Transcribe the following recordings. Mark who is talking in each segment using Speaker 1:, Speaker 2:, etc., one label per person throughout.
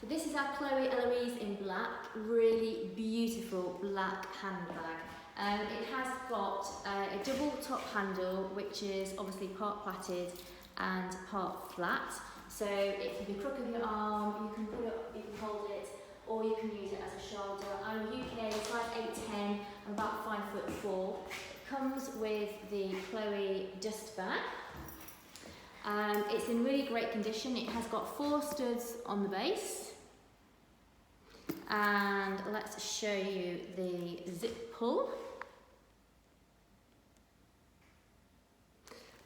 Speaker 1: This is our Chloé Héloise in black, really beautiful black handbag. It has got a double top handle, which is obviously part plaited and part flat. So it can be crook of your arm, you can put it, you can hold it, or you can use it as a shoulder. I'm UK, size 8'10", I'm about 5'4". It comes with the Chloé dust bag. It's in really great condition. It has got 4 studs on the base. And let's show you the zip pull.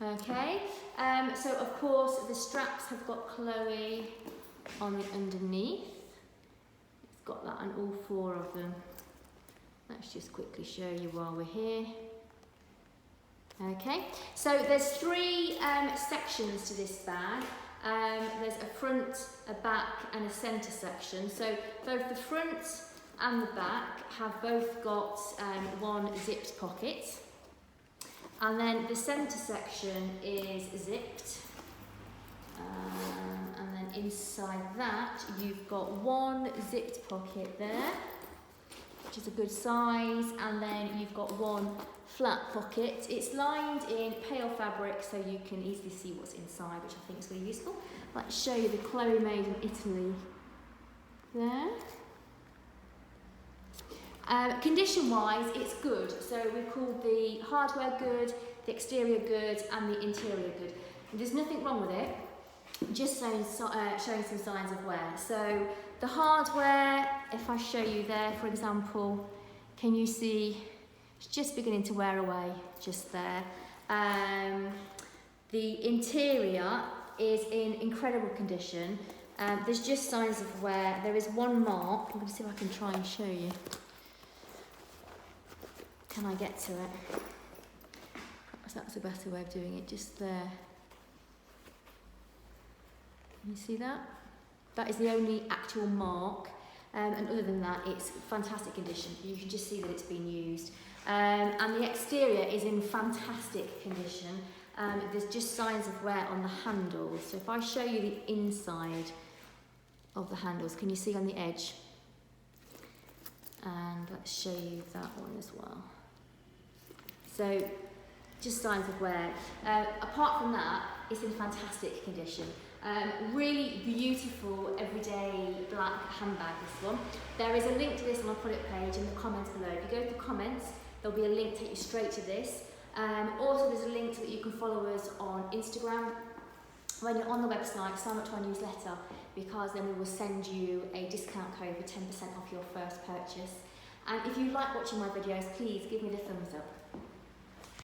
Speaker 1: Okay, so of course the straps have got Chloé on the underneath. It's got that on all 4 of them. Let's just quickly show you while we're here. Okay, so there's 3 sections to this bag. There's a front, a back and a centre section. So both the front and the back have both got one zipped pocket. And then the centre section is zipped. And then inside that you've got one zipped pocket there, which is a good size, and then you've got one flat pocket. It's lined in pale fabric so you can easily see what's inside, which I think is really useful. Let's show you the Chloé made in Italy there. Condition wise, it's good. So we've called the hardware good, the exterior good and the interior good. There's nothing wrong with it, just showing some signs of wear. So the hardware, if I show you there, for example, can you see it's just beginning to wear away, just there. The interior is in incredible condition. There's just signs of wear. There is one mark. I'm going to see if I can try and show you. Can I get to it? Perhaps that's a better way of doing it, just there. Can you see that? That is the only actual mark. And other than that, it's fantastic condition. You can just see that it's been used. And the exterior is in fantastic condition. There's just signs of wear on the handles. So if I show you the inside of the handles, can you see on the edge? And let's show you that one as well. So just signs of wear. Apart from that, it's in fantastic condition. Really beautiful everyday black handbag, this one. There is a link to this on my product page in the comments below. If you go to the comments, there'll be a link to take you straight to this. Also there's a link so that you can follow us on Instagram. When you're on the website, sign up to our newsletter, because then we will send you a discount code for 10% off your first purchase. And if you like watching my videos, please give me the thumbs up.